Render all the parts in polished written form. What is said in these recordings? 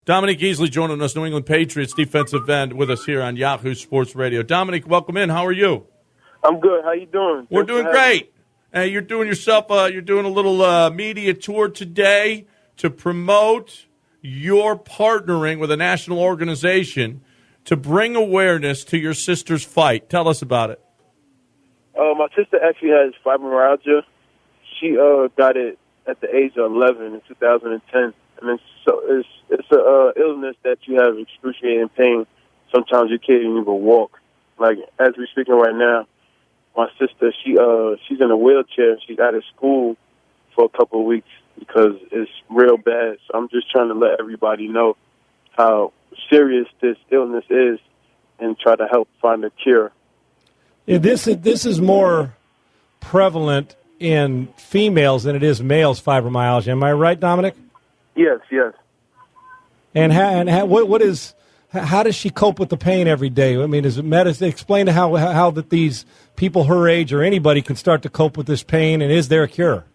Dominique Easley joining us, New England Patriots defensive end, with us here on Yahoo Sports Radio. Dominique, welcome in. How are you? I'm good. How you doing? We're doing great. You're doing a little media tour today to promote your partnering with a national organization to bring awareness to your sister's fight. Tell us about it. My sister actually has fibromyalgia. She got it at the age of 11 in 2010. And it's an illness that you have excruciating pain. Sometimes you can't even walk. Like, as we're speaking right now, my sister, she's in a wheelchair. She's out of school for a couple of weeks because it's real bad. So I'm just trying to let everybody know how serious this illness is and try to help find a cure. Yeah, this is more prevalent in females than it is males, fibromyalgia. Am I right, Dominic? Yes. And how does she cope with the pain every day? I mean, is it medicine? Explain to how that these people her age or anybody can start to cope with this pain, and is there a cure?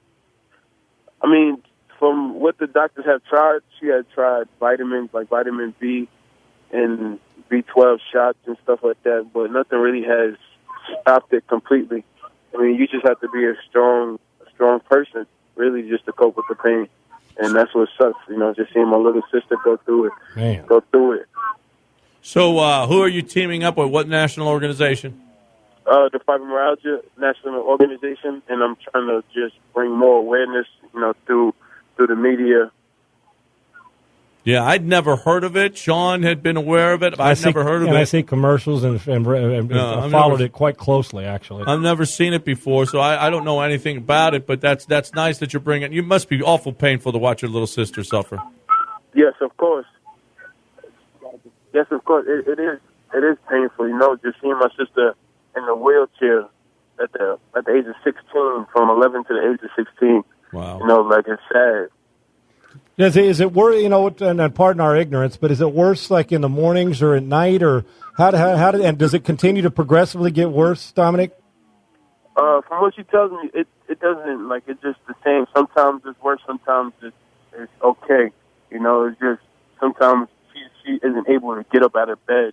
I mean, from what the doctors have tried, she had tried vitamins like vitamin B and B12 shots and stuff like that, but nothing really has stopped it completely. I mean, you just have to be a strong person, really, just to cope with the pain. And that's what sucks, just seeing my little sister go through it. Man. So who are you teaming up with? What national organization? The Fibromyalgia National Organization, and I'm trying to just bring more awareness, through the media. Yeah, I'd never heard of it. Sean had been aware of it. I've never heard of it. I see commercials and followed it quite closely, actually. I've never seen it before, so I don't know anything about it, but that's nice that you're bringing it. You must be awful painful to watch your little sister suffer. Yes, of course. It is painful, just seeing my sister in a wheelchair at the age of 16, from 11 to the age of 16. Wow. It's sad. Is it worse, and pardon our ignorance, but is it worse like in the mornings or at night, or and does it continue to progressively get worse, Dominic? From what she tells me, it doesn't, it's just the same. Sometimes it's worse, sometimes it's okay. It's just sometimes she isn't able to get up out of bed.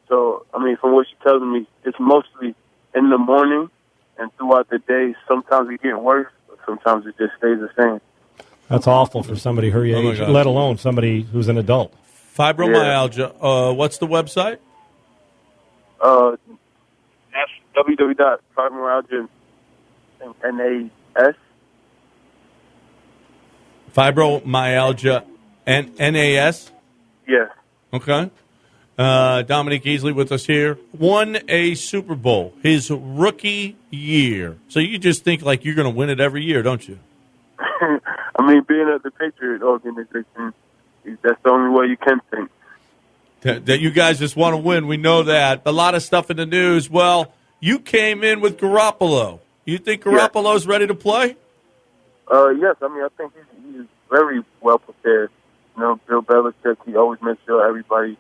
So, I mean, from what she tells me, it's mostly in the morning and throughout the day. Sometimes it gets worse, but sometimes it just stays the same. That's awful for somebody her age, let alone somebody who's an adult. Fibromyalgia. Yeah. What's the website? That's www.fibromyalgia NAS. Fibromyalgia NAS? Yes. Okay. Dominique Easley with us here. Won a Super Bowl his rookie year. So you just think like you're going to win it every year, don't you? I mean, being at the Patriots organization, that's the only way you can think. That you guys just want to win. We know that. A lot of stuff in the news. Well, you came in with Garoppolo. You think Garoppolo's ready to play? Yes. I mean, I think he's very well prepared. Bill Belichick, he always makes sure everybody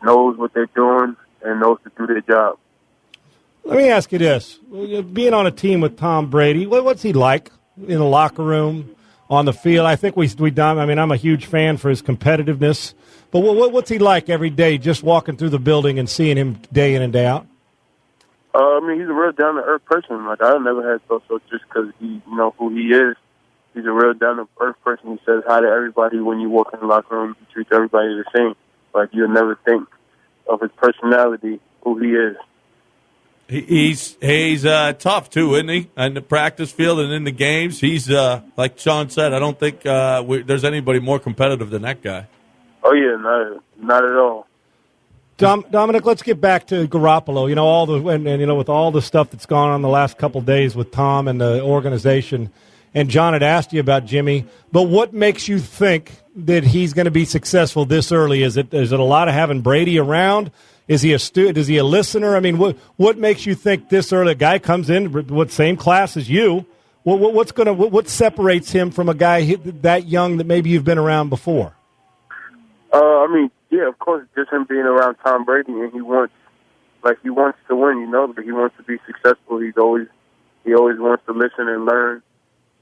knows what they're doing and knows to do their job. Let me ask you this. Being on a team with Tom Brady, what's he like in the locker room, on the field? I think I'm a huge fan for his competitiveness. But what's he like every day, just walking through the building and seeing him day in and day out? I mean, he's a real down-to-earth person. Like, I never had so just because who he is. He's a real down-to-earth person. He says hi to everybody when you walk in the locker room. He treats everybody the same. Like, you'll never think of his personality, who he is. He's tough, too, isn't he? In the practice field and in the games. He's, like Sean said, I don't think there's anybody more competitive than that guy. Oh, yeah, not at all. Dominic, let's get back to Garoppolo. With all the stuff that's gone on the last couple of days with Tom and the organization, and John had asked you about Jimmy, but what makes you think that he's going to be successful this early? Is it a lot of having Brady around? Is he a student? Is he a listener? I mean, what makes you think this early? A guy comes in, same class as you. What separates him from a guy that young that maybe you've been around before? I mean, yeah, of course, just him being around Tom Brady, and he wants to win, but he wants to be successful. He always wants to listen and learn.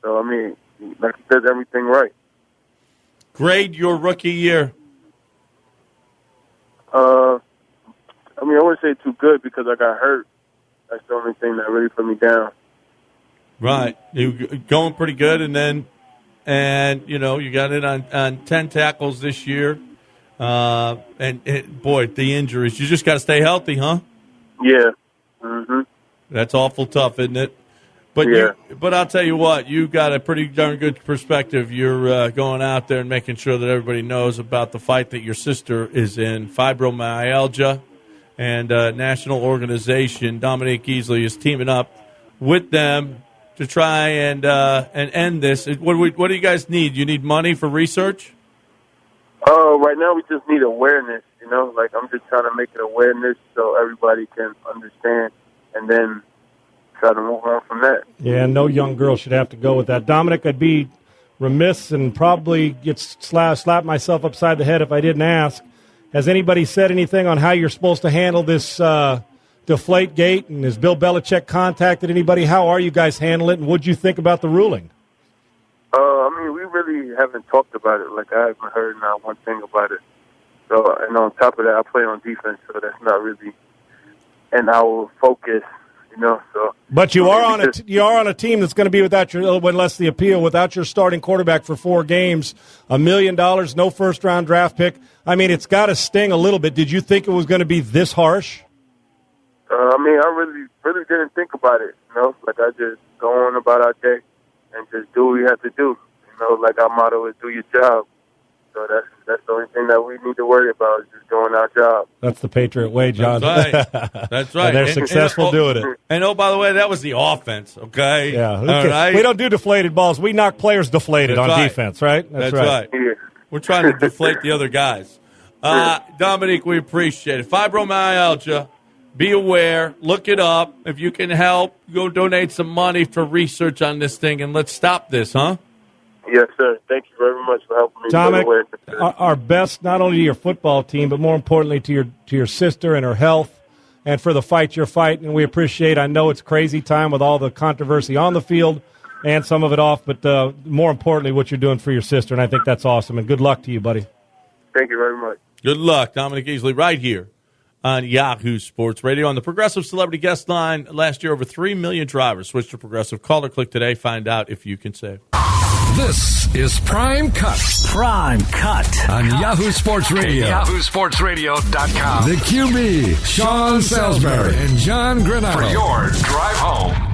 So, I mean, he does everything right. Grade your rookie year. I mean, I wouldn't say too good because I got hurt. That's the only thing that really put me down. Right. You going pretty good, and you know, you got it on 10 tackles this year. Boy, the injuries. You just got to stay healthy, huh? Yeah. Mm-hmm. That's awful tough, isn't it? But yeah. But I'll tell you what, you got a pretty darn good perspective. You're going out there and making sure that everybody knows about the fight that your sister is in, fibromyalgia, and national organization Dominique Easley is teaming up with them to try and end this. What do you guys need? You need money for research? Right now we just need awareness. You know, like I'm just trying to make it awareness so everybody can understand, and then try to move on from that. Yeah, no young girl should have to go with that. Dominic, I'd be remiss and probably get slap myself upside the head if I didn't ask. Has anybody said anything on how you're supposed to handle this deflate gate? And has Bill Belichick contacted anybody? How are you guys handling it? And what do you think about the ruling? I mean, we really haven't talked about it. Like, I haven't heard not one thing about it. So, and on top of that, I play on defense, so that's not really in our focus. You know, so. But you are on a team that's going to be without unless the appeal, without your starting quarterback for 4 games, $1 million, no first-round draft pick. I mean, it's got to sting a little bit. Did you think it was going to be this harsh? I mean, I really didn't think about it. You know, like I just go on about our day and just do what we have to do. You know, like our motto is "Do your job." So that's the only thing that we need to worry about is just doing our job. That's the Patriot way, John. That's right. That's right. And they're successful doing it. And, by the way, that was the offense, okay? Yeah. All right? We don't do deflated balls. We knock players deflated on defense, right? That's right. Yeah. We're trying to deflate the other guys. Dominique, we appreciate it. Fibromyalgia, be aware. Look it up. If you can help, go donate some money for research on this thing, and let's stop this, huh? Yes, sir. Thank you very much for helping me. Dominic, our best not only to your football team, but more importantly to your sister and her health, and for the fight you're fighting. We appreciate. I know it's crazy time with all the controversy on the field and some of it off, but more importantly, what you're doing for your sister, and I think that's awesome. And good luck to you, buddy. Thank you very much. Good luck, Dominique Easley, right here on Yahoo Sports Radio on the Progressive Celebrity Guest Line. Last year, over 3 million drivers switched to Progressive. Call or click today. Find out if you can save. This is Prime Cut. Prime Cut. On Yahoo Sports Radio. YahooSportsRadio.com. The QB, Sean Salisbury and John Granado. For your drive home.